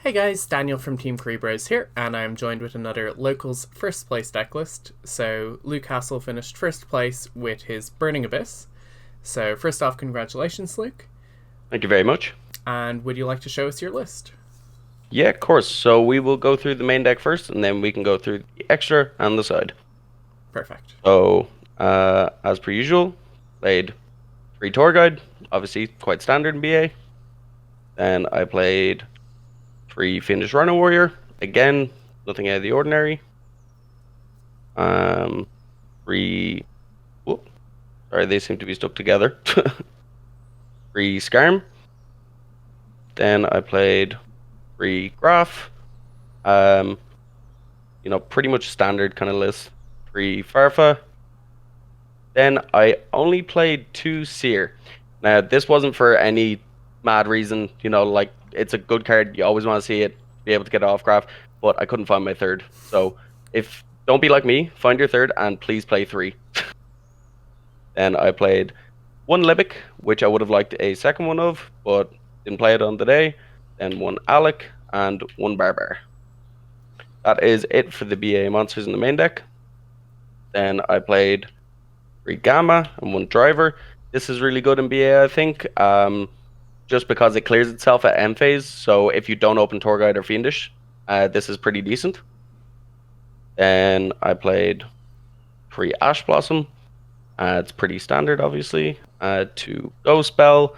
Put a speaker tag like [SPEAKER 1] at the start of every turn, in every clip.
[SPEAKER 1] Hey guys, Daniel from Team Kuribrohs here, and I'm joined with another locals first place decklist. So Luke Hasle finished first place with his Burning Abyss. So first off, congratulations, Luke.
[SPEAKER 2] Thank you very much.
[SPEAKER 1] And would you like to show us your list?
[SPEAKER 2] Yeah, of course. So we will go through the main deck first, and then we can go through the extra and the side.
[SPEAKER 1] Perfect.
[SPEAKER 2] So, as per usual, played free tour guide, obviously quite standard in BA. Then I played free Fiendish Rhino Warrior, again, nothing out of the ordinary. Free, whoop, sorry, they seem to be stuck together. Free Skarm. Then I played free Graph. Pretty much standard kind of list. Free Farfa. Then I only played 2 Seer. Now, this wasn't for any mad reason, like it's a good card. You always want to see it, be able to get it off graph, but I couldn't find my third. So if don't be like me, find your third and please play 3. Then I played 1 Libic, which I would have liked a second one of, but didn't play it on the day. Then 1 Alec and 1 Barbar. That is it for the BA monsters in the main deck. Then I played 3 Gamma and 1 Driver. This is really good in BA, I think, just because it clears itself at end phase. So if you don't open Tour Guide or Fiendish, this is pretty decent. Then I played 3 Ash Blossom. It's pretty standard, obviously. 2 Ghost Spell,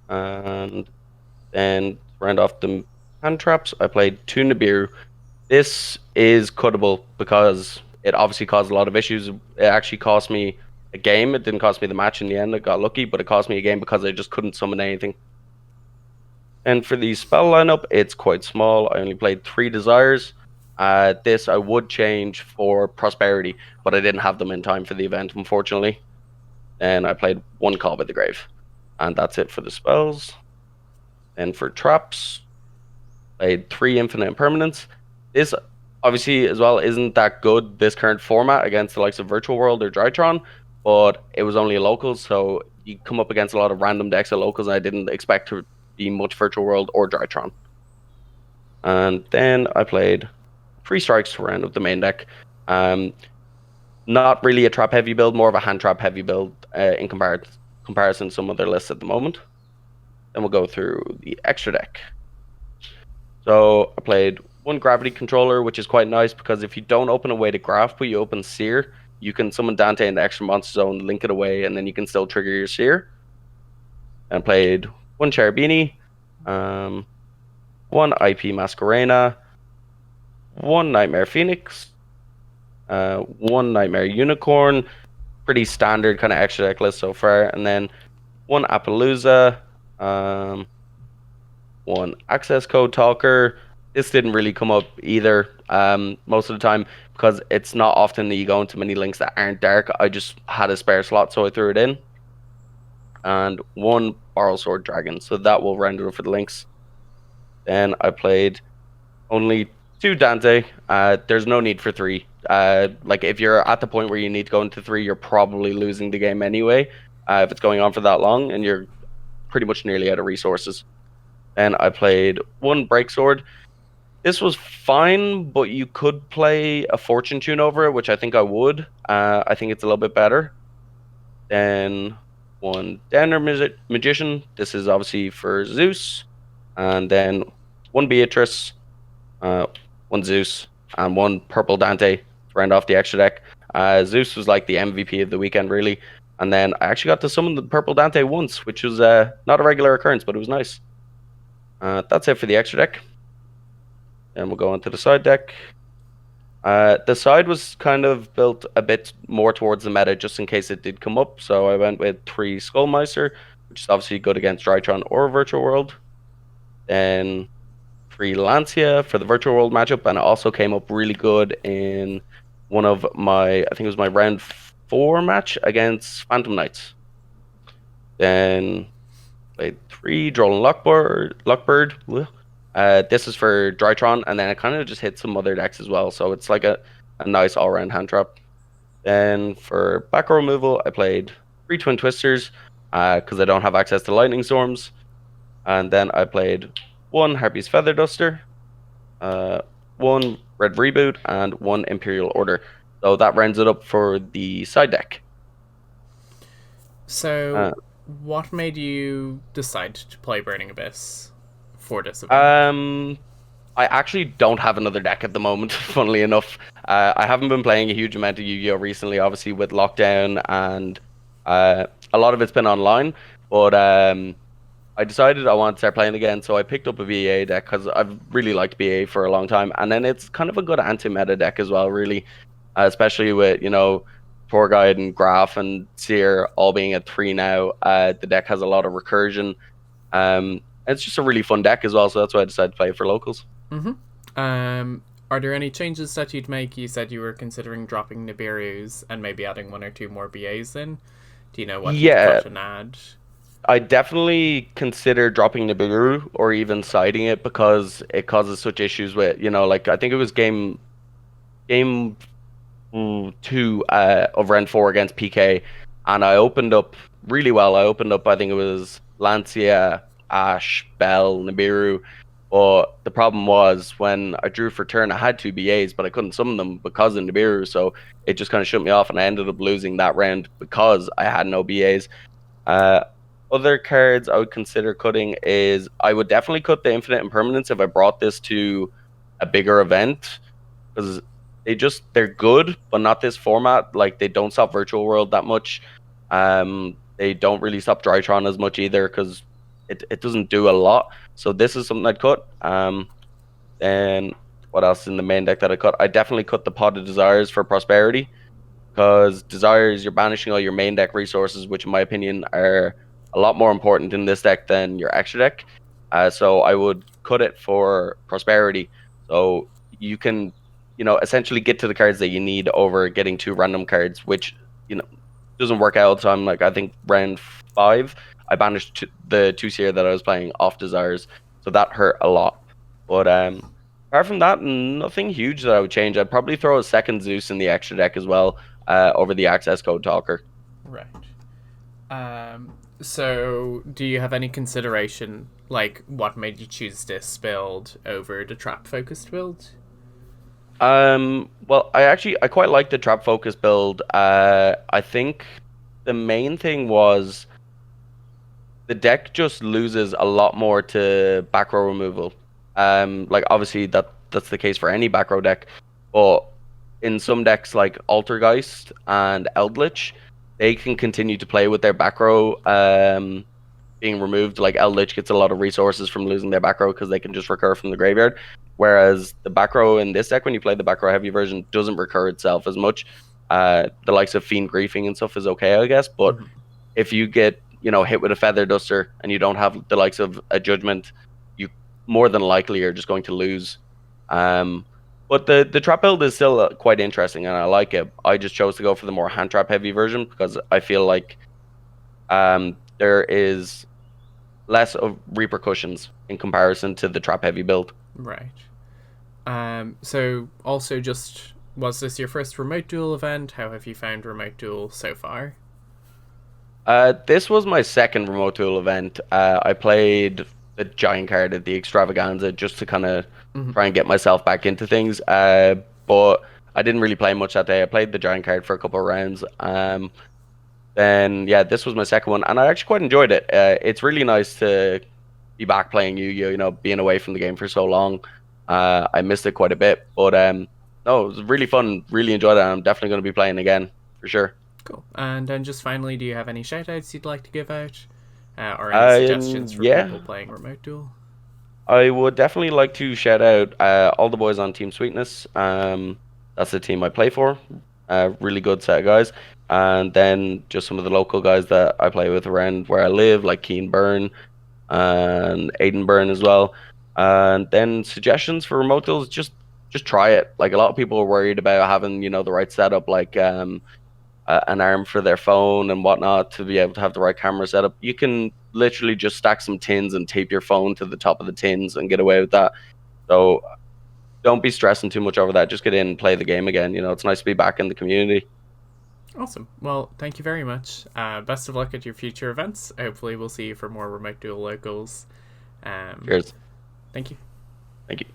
[SPEAKER 2] and then to round off the hand traps, I played 2 Nibiru. This is cuttable because it obviously caused a lot of issues. It actually cost me a game. It didn't cost me the match in the end. I got lucky, but it cost me a game because I just couldn't summon anything. And for the spell lineup, it's quite small. I only played 3 Desires. This I would change for Prosperity, but I didn't have them in time for the event, unfortunately. And I played 1 Call by the Grave. And that's it for the spells. And for traps, played 3 Infinite Impermanence. This obviously as well isn't that good, this current format, against the likes of Virtual World or Drytron, but it was only a locals, so you come up against a lot of random decks of locals, and I didn't expect to be much Virtual World or Drytron. And then I played 3 Strikes to round up the main deck. Not really a trap heavy build, more of a hand trap heavy build in comparison to some other lists at the moment. Then we'll go through the extra deck. So I played 1 Gravity Controller, which is quite nice because if you don't open away to Graph, but you open Seer, you can summon Dante in the extra monster zone, link it away, and then you can still trigger your Seer. And played 1 Cherubini, 1 IP Masquerena, 1 Nightmare Phoenix, 1 Nightmare Unicorn, pretty standard kind of extra deck list so far, and then 1 Appaloosa, 1 Access Code Talker. This didn't really come up either most of the time because it's not often that you go into many links that aren't dark. I just had a spare slot, so I threw it in. And 1 Borrowsword Dragon, so that will round it up for the links. Then I played only 2 Dante. There's no need for 3. Like if you're at the point where you need to go into 3, you're probably losing the game anyway. If it's going on for that long, and you're pretty much nearly out of resources. Then I played 1 Breaksword. This was fine, but you could play a Fortune Tune over it, which I think I would. I think it's a little bit better. Then 1 Downer Magician. This is obviously for Zeus. And then 1 Beatrice, 1 Zeus, and 1 Purple Dante to round off the extra deck. Zeus was like the MVP of the weekend, really. And then I actually got to summon the Purple Dante once, which was not a regular occurrence, but it was nice. That's it for the extra deck. And we'll go on to the side deck. The side was kind of built a bit more towards the meta, just in case it did come up. So I went with 3 Skullmeister, which is obviously good against Drytron or Virtual World. Then 3 Lancia for the Virtual World matchup, and it also came up really good in one of my, I think it was my round 4 match against Phantom Knights. Then played 3 Droll and Lockbird. This is for Drytron, and then it kind of just hits some other decks as well, so it's like a nice all-round hand trap. Then for back row removal, I played 3 Twin Twisters because I don't have access to Lightning Storms. And then I played 1 Harpy's Feather Duster, uh, one Red Reboot, and one Imperial Order. So that rounds it up for the side deck.
[SPEAKER 1] So,
[SPEAKER 2] Uh,
[SPEAKER 1] what made you decide to play Burning Abyss for this event?
[SPEAKER 2] um, I actually don't have another deck at the moment, funnily enough. I haven't been playing a huge amount of Yu-Gi-Oh! Recently, obviously with lockdown, and a lot of it's been online. But I decided I wanted to start playing again, so I picked up a BA deck because I've really liked BA for a long time. And then it's kind of a good anti-meta deck as well, really, especially with, Tour Guide and Graph and Seer all being at 3 now. The deck has a lot of recursion. It's just a really fun deck as well, so that's why I decided to play it for locals.
[SPEAKER 1] Are there any changes that you'd make? You said you were considering dropping Nibiru's and maybe adding one or two more BAs in. Do you know what you'd
[SPEAKER 2] Yeah,
[SPEAKER 1] cut and add?
[SPEAKER 2] I definitely consider dropping Nibiru or even siding it because it causes such issues with, like I think it was game two of round four against PK, and I opened up really well. I opened up, I think it was Lancia, Ash, Bell, Nibiru. But the problem was when I drew for turn, I had two BAs, but I couldn't summon them because of Nibiru. So it just kind of shut me off, and I ended up losing that round because I had no BAs. Uh, Other cards I would consider cutting is I would definitely cut the Infinite Impermanence if I brought this to a bigger event because they're good, but not this format. Like they don't stop Virtual World that much. They don't really stop Drytron as much either because it doesn't do a lot. So this is something I'd cut. Then what else in the main deck that I cut? I definitely cut the Pot of Desires for Prosperity because desires you're banishing all your main deck resources, which in my opinion are a lot more important in this deck than your extra deck. So I would cut it for prosperity, so you can, essentially get to the cards that you need over getting two random cards, which doesn't work out all the time. Like I think round five, I banished the two seer that I was playing off desires, so that hurt a lot. But apart from that, nothing huge that I would change. I'd probably throw a second Zeus in the extra deck as well, over the access code talker.
[SPEAKER 1] Right. So, do you have any consideration, like, what made you choose this build over the trap focused build?
[SPEAKER 2] Well, I quite like the trap focus build. I think the main thing was the deck just loses a lot more to back row removal. Like obviously that's the case for any back row deck, but in some decks like Altergeist and Eldritch, they can continue to play with their back row being removed. Like Eldritch gets a lot of resources from losing their back row because they can just recur from the graveyard. Whereas the back row in this deck, when you play the back row heavy version, doesn't recur itself as much. The likes of Fiend Griefing and stuff is okay, I guess, but
[SPEAKER 1] Mm-hmm.
[SPEAKER 2] if you get hit with a feather duster and you don't have the likes of a judgment, you more than likely are just going to lose. Um, but the trap build is still quite interesting and I like it. I just chose to go for the more hand trap heavy version because I feel like there is less of repercussions in comparison to the trap heavy build.
[SPEAKER 1] Right. So, also, just was this your first remote duel event? How have you found remote duel so far?
[SPEAKER 2] This was my second remote tool event. I played the giant card at the extravaganza just to kind of
[SPEAKER 1] Mm-hmm.
[SPEAKER 2] try and get myself back into things. But I didn't really play much that day. I played the giant card for a couple of rounds. Then yeah, this was my second one, and I actually quite enjoyed it. It's really nice to be back playing Yu-Gi-Oh. Being away from the game for so long. I missed it quite a bit, but no, it was really fun. Really enjoyed it. And I'm definitely going to be playing again for sure.
[SPEAKER 1] Cool. And then just finally, do you have any shoutouts you'd like to give out? Or any suggestions for
[SPEAKER 2] Yeah,
[SPEAKER 1] people playing remote duel?
[SPEAKER 2] I would definitely like to shout out all the boys on Team Sweetness. That's the team I play for. Really good set of guys. And then just some of the local guys that I play with around where I live, like Keen Byrne and Aiden Byrne as well. And then suggestions for remote duels, just try it. Like a lot of people are worried about having, the right setup, like an arm for their phone and whatnot to be able to have the right camera setup. You can literally just stack some tins and tape your phone to the top of the tins and get away with that. So don't be stressing too much over that. Just get in and play the game again. It's nice to be back in the community.
[SPEAKER 1] Awesome. Well, thank you very much. Best of luck at your future events. Hopefully, we'll see you for more remote duel locals. Um,
[SPEAKER 2] Cheers.
[SPEAKER 1] Thank you.
[SPEAKER 2] Thank you.